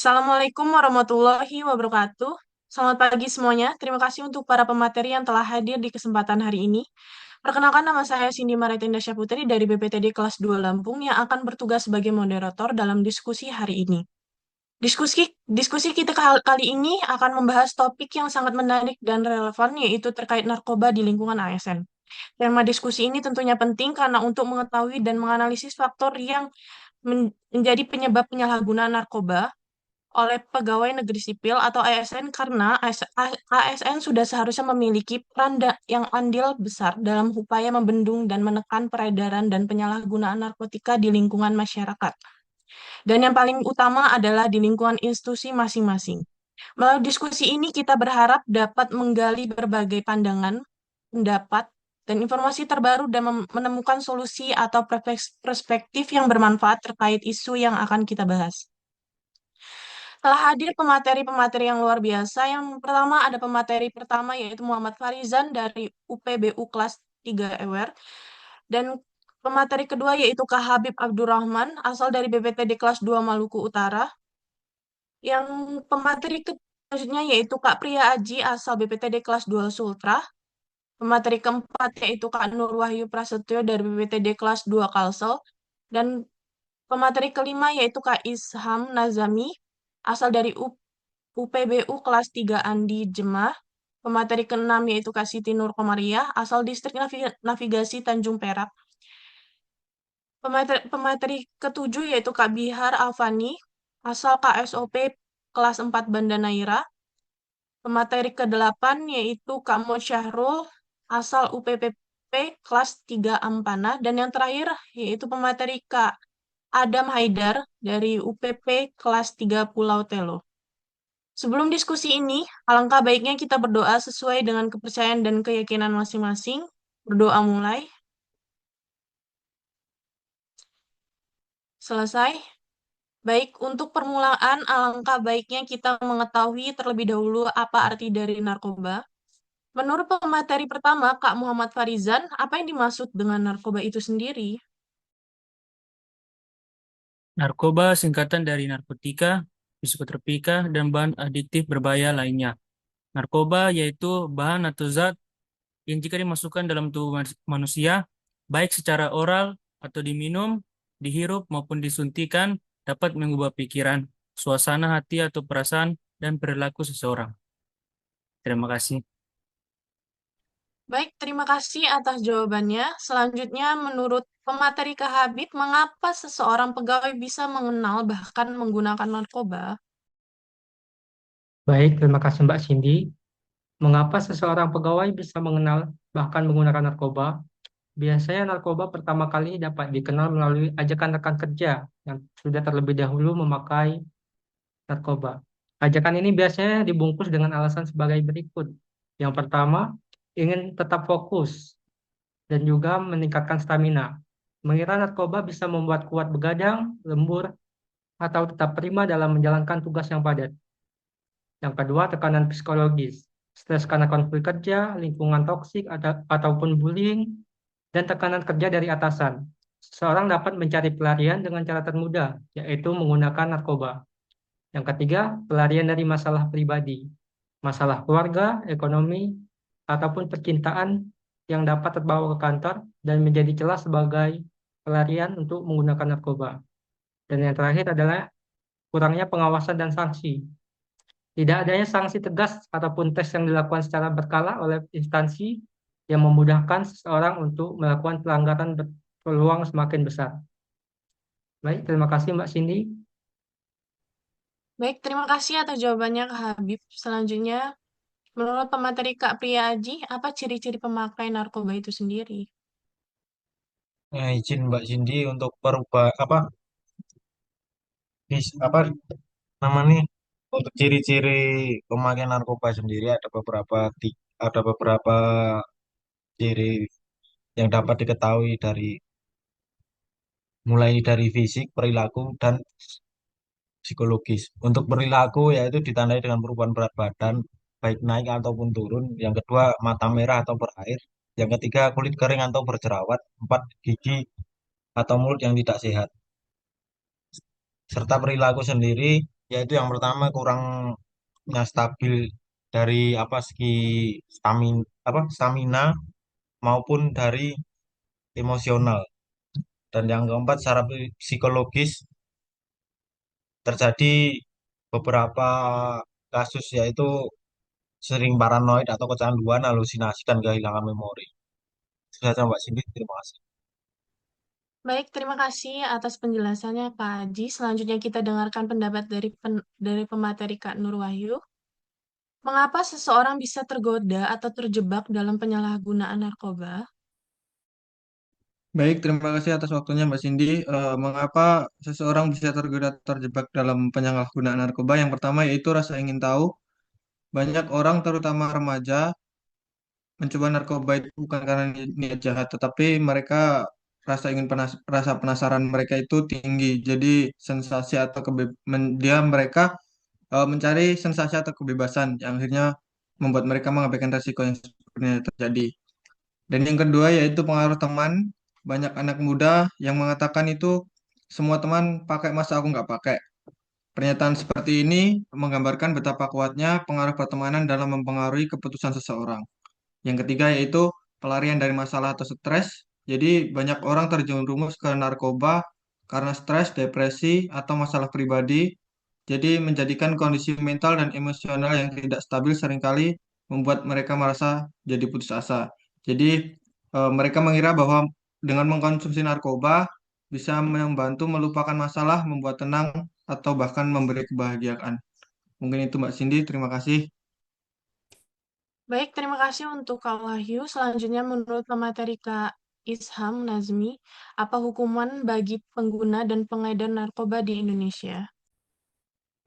Assalamualaikum warahmatullahi wabarakatuh. Selamat pagi semuanya. Terima kasih untuk para pemateri yang telah hadir di kesempatan hari ini. Perkenalkan nama saya Cindy Maritinda Syaputri dari BPTD kelas 2 Lampung yang akan bertugas sebagai moderator dalam diskusi hari ini. Diskusi kita kali ini akan membahas topik yang sangat menarik dan relevan, yaitu terkait narkoba di lingkungan ASN. Tema diskusi ini tentunya penting karena untuk mengetahui dan menganalisis faktor yang menjadi penyebab penyalahgunaan narkoba oleh pegawai negeri sipil atau ASN, karena ASN sudah seharusnya memiliki peran yang andil besar dalam upaya membendung dan menekan peredaran dan penyalahgunaan narkotika di lingkungan masyarakat. Dan yang paling utama adalah di lingkungan institusi masing-masing. Melalui diskusi ini kita berharap dapat menggali berbagai pandangan, pendapat, dan informasi terbaru dan menemukan solusi atau perspektif yang bermanfaat terkait isu yang akan kita bahas. Telah hadir pemateri-pemateri yang luar biasa. Yang pertama ada pemateri pertama yaitu Muhammad Farizan dari UPBU kelas 3 EWR. Dan pemateri kedua yaitu Kak Habib Abdurrahman asal dari BPTD kelas 2 Maluku Utara. Yang pemateri selanjutnya yaitu Kak Priya Aji asal BPTD kelas 2 Sultra. Pemateri keempat yaitu Kak Nur Wahyu Prasetyo dari BPTD kelas 2 Kalsel. Dan pemateri kelima yaitu Kak Isham Nazami asal dari UPBU kelas 3 Andi Jemah. Pemateri keenam yaitu Kak Siti Nur Komariah asal Distrik Navigasi Tanjung Perak. Pemateri ketujuh yaitu Kak Bihar Alfani asal KSOP kelas 4 Banda Naira. Pemateri kedelapan yaitu Kak Mo Syahrul asal UPPP kelas 3 Ampana. Dan yang terakhir yaitu pemateri Kak Adam Haidar dari UPP kelas 3 Pulau Telo. Sebelum diskusi ini, alangkah baiknya kita berdoa sesuai dengan kepercayaan dan keyakinan masing-masing. Berdoa mulai. Selesai. Baik, untuk permulaan, alangkah baiknya kita mengetahui terlebih dahulu apa arti dari narkoba. Menurut pemateri pertama, Kak Muhammad Farizan, apa yang dimaksud dengan narkoba itu sendiri? Narkoba singkatan dari narkotika, psikotropika, dan bahan adiktif berbahaya lainnya. Narkoba yaitu bahan atau zat yang jika dimasukkan dalam tubuh manusia, baik secara oral atau diminum, dihirup maupun disuntikan, dapat mengubah pikiran, suasana hati atau perasaan, dan perilaku seseorang. Terima kasih. Baik, terima kasih atas jawabannya. Selanjutnya, menurut pemateri Kak Habib, mengapa seseorang pegawai bisa mengenal bahkan menggunakan narkoba? Baik, terima kasih Mbak Cindy. Mengapa seseorang pegawai bisa mengenal bahkan menggunakan narkoba? Biasanya narkoba pertama kali dapat dikenal melalui ajakan rekan kerja yang sudah terlebih dahulu memakai narkoba. Ajakan ini biasanya dibungkus dengan alasan sebagai berikut. Yang pertama, ingin tetap fokus dan juga meningkatkan stamina. Mengira narkoba bisa membuat kuat begadang, lembur, atau tetap prima dalam menjalankan tugas yang padat. Yang kedua, tekanan psikologis. Stres karena konflik kerja, lingkungan toksik, ataupun bullying, dan tekanan kerja dari atasan. Seseorang dapat mencari pelarian dengan cara termudah, yaitu menggunakan narkoba. Yang ketiga, pelarian dari masalah pribadi. Masalah keluarga, ekonomi, ataupun percintaan yang dapat terbawa ke kantor dan menjadi celah sebagai pelarian untuk menggunakan narkoba. Dan yang terakhir adalah kurangnya pengawasan dan sanksi. Tidak adanya sanksi tegas ataupun tes yang dilakukan secara berkala oleh instansi yang memudahkan seseorang untuk melakukan pelanggaran berpeluang semakin besar. Baik, terima kasih Mbak Cindy. Baik, terima kasih atas jawabannya Kak Habib. Selanjutnya, menurut pemateri Kak Priya Aji, apa ciri-ciri pemakai narkoba itu sendiri? Izin Mbak Cindy untuk perubah apa apa namanya untuk ciri-ciri pemakaian narkoba sendiri ada beberapa ciri yang dapat diketahui dari mulai dari fisik, perilaku dan psikologis. Untuk perilaku yaitu ditandai dengan perubahan berat badan baik naik ataupun turun. Yang kedua mata merah atau berair. Yang ketiga kulit kering atau berjerawat. Empat gigi atau mulut yang tidak sehat. Serta perilaku sendiri Yaitu yang pertama kurangnya stabil dari apa segi stamina maupun dari emosional. Dan yang keempat secara psikologis terjadi beberapa kasus yaitu sering paranoid atau kecanduan, halusinasi dan kehilangan memori. Itu saja Mbak Cindy, terima kasih. Baik, terima kasih atas penjelasannya Kak Haji. Selanjutnya kita dengarkan pendapat dari pemateri Kak Nur Wahyu. Mengapa seseorang bisa tergoda atau terjebak dalam penyalahgunaan narkoba? Baik, terima kasih atas waktunya Mbak Cindy. Mengapa seseorang bisa terjebak dalam penyalahgunaan narkoba? Yang pertama yaitu rasa ingin tahu. Banyak orang, terutama remaja, mencoba narkoba itu bukan karena niat jahat, tetapi mereka rasa penasaran mereka itu tinggi. Jadi sensasi atau mereka mencari sensasi atau kebebasan yang akhirnya membuat mereka mengabaikan resiko yang sebenarnya terjadi. Dan yang kedua yaitu pengaruh teman. Banyak anak muda yang mengatakan itu semua teman pakai masa aku nggak pakai. Pernyataan seperti ini menggambarkan betapa kuatnya pengaruh pertemanan dalam mempengaruhi keputusan seseorang. Yang ketiga yaitu pelarian dari masalah atau stres. Jadi banyak orang terjerumus ke narkoba karena stres, depresi, atau masalah pribadi. Jadi menjadikan kondisi mental dan emosional yang tidak stabil seringkali membuat mereka merasa jadi putus asa. Jadi mereka mengira bahwa dengan mengkonsumsi narkoba bisa membantu melupakan masalah, membuat tenang, atau bahkan memberi kebahagiaan. Mungkin itu Mbak Cindy, terima kasih. Baik, terima kasih untuk Kak Wahyu. Selanjutnya menurut pemateri Kak Isham Nazmi, apa hukuman bagi pengguna dan pengedar narkoba di Indonesia?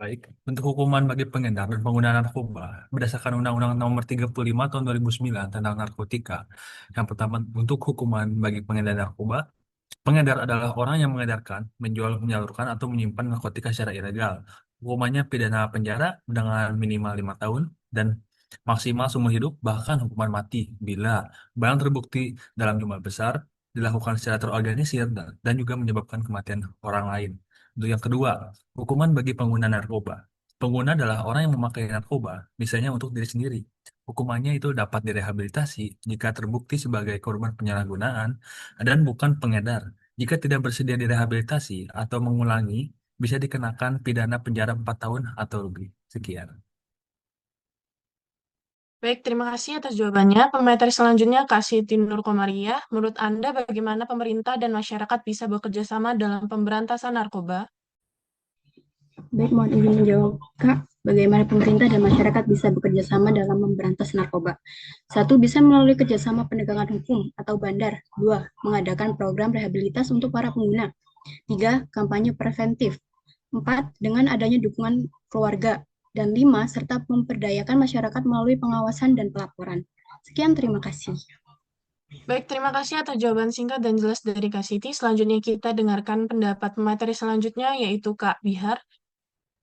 Baik, untuk hukuman bagi pengedar dan pengguna narkoba berdasarkan Undang-Undang Nomor 35 Tahun 2009 tentang narkotika. Yang pertama, untuk hukuman bagi pengedar narkoba, pengedar adalah orang yang mengedarkan, menjual, menyalurkan, atau menyimpan narkotika secara ilegal. Hukumannya pidana penjara dengan minimal 5 tahun dan maksimal seumur hidup, bahkan hukuman mati bila barang terbukti dalam jumlah besar, dilakukan secara terorganisir, dan juga menyebabkan kematian orang lain. Untuk yang kedua, hukuman bagi pengguna narkoba. Pengguna adalah orang yang memakai narkoba, misalnya untuk diri sendiri. Hukumannya itu dapat direhabilitasi jika terbukti sebagai korban penyalahgunaan dan bukan pengedar. Jika tidak bersedia direhabilitasi atau mengulangi, bisa dikenakan pidana penjara 4 tahun atau lebih. Sekian. Baik, terima kasih atas jawabannya. Pemateri selanjutnya Kak Siti Nur Komariah. Menurut Anda bagaimana pemerintah dan masyarakat bisa bekerja sama dalam pemberantasan narkoba? Baik, mohon izin menjawab, Kak. Bagaimana pemerintah dan masyarakat bisa bekerja sama dalam memberantas narkoba? Satu, bisa melalui kerjasama penegakan hukum atau bandar. Dua, mengadakan program rehabilitas untuk para pengguna. Tiga, kampanye preventif. Empat, dengan adanya dukungan keluarga. Dan lima, serta memperdayakan masyarakat melalui pengawasan dan pelaporan. Sekian, terima kasih. Baik, terima kasih atas jawaban singkat dan jelas dari Kak Siti. Selanjutnya kita dengarkan pendapat pemateri selanjutnya, yaitu Kak Bihar.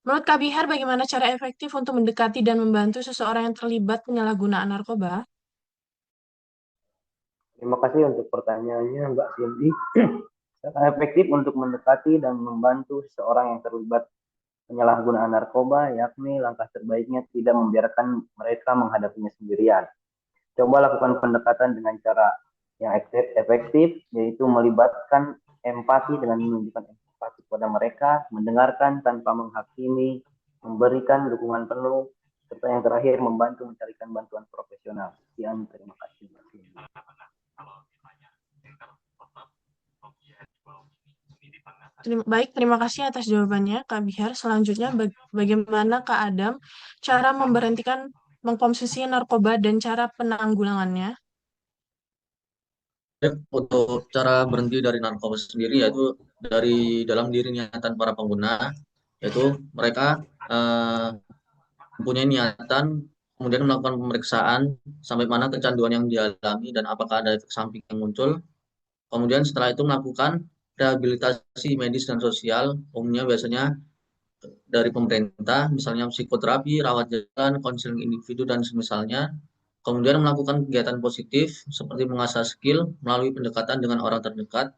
Menurut Kak Bihar, bagaimana cara efektif untuk mendekati dan membantu seseorang yang terlibat penyalahgunaan narkoba? Terima kasih untuk pertanyaannya, Mbak Cindy. Cara efektif untuk mendekati dan membantu seseorang yang terlibat penyalahgunaan narkoba, yakni langkah terbaiknya tidak membiarkan mereka menghadapinya sendirian. Coba lakukan pendekatan dengan cara yang efektif, yaitu melibatkan empati dengan menunjukkan empati kepada mereka, mendengarkan tanpa menghakimi, memberikan dukungan penuh, serta yang terakhir membantu mencarikan bantuan profesional. Sekian, terima kasih. Baik, terima kasih atas jawabannya, Kak Bihar. Selanjutnya, bagaimana Kak Adam cara memberhentikan mengkonsumsi narkoba dan cara penanggulangannya? Untuk cara berhenti dari narkoba sendiri yaitu dari dalam diri niatan para pengguna, yaitu mereka mempunyai niatan, kemudian melakukan pemeriksaan sampai mana kecanduan yang dialami dan apakah ada efek samping yang muncul. Kemudian setelah itu melakukan rehabilitasi medis dan sosial, umumnya biasanya dari pemerintah, misalnya psikoterapi, rawat jalan, konseling individu, dan semisalnya. Kemudian melakukan kegiatan positif seperti mengasah skill melalui pendekatan dengan orang terdekat.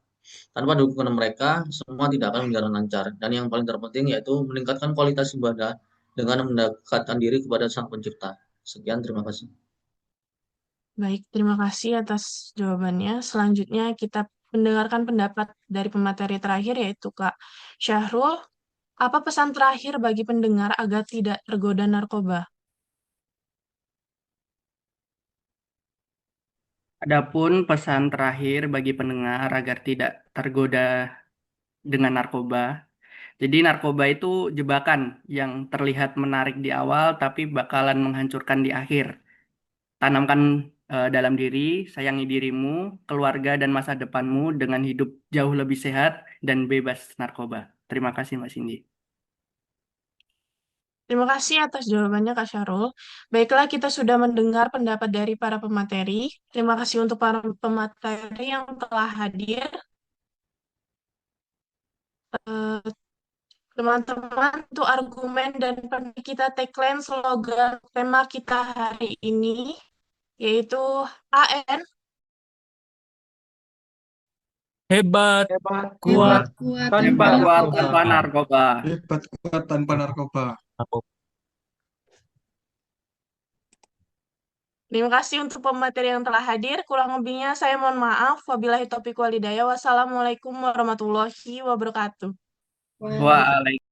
Tanpa dukungan mereka, semua tidak akan berjalan lancar. Dan yang paling terpenting yaitu meningkatkan kualitas ibadah dengan mendekatkan diri kepada Sang Pencipta. Sekian, terima kasih. Baik, terima kasih atas jawabannya. Selanjutnya kita mendengarkan pendapat dari pemateri terakhir yaitu Kak Syahrul. Apa pesan terakhir bagi pendengar agar tidak tergoda narkoba? Adapun pesan terakhir bagi pendengar agar tidak tergoda dengan narkoba. Jadi narkoba itu jebakan yang terlihat menarik di awal tapi bakalan menghancurkan di akhir. Tanamkan dalam diri, sayangi dirimu, keluarga dan masa depanmu dengan hidup jauh lebih sehat dan bebas narkoba. Terima kasih Mas Cindy. Terima kasih atas jawabannya Kak Syarul. Baiklah, kita sudah mendengar pendapat dari para pemateri. Terima kasih untuk para pemateri yang telah hadir. Eh, Teman-teman, untuk argumen dan kita tagline slogan tema kita hari ini, yaitu AN, Hebat, Hebat, kuat, kuat tanpa Hebat kuat narkoba. tanpa narkoba. Hebat kuat tanpa narkoba. terima kasih untuk pemateri yang telah hadir. Kurang lebihnya saya mohon maaf. Wabillahi taufiq walhidayah. Wassalamualaikum warahmatullahi wabarakatuh. Waalaikumsalam. Waalaikumsalam.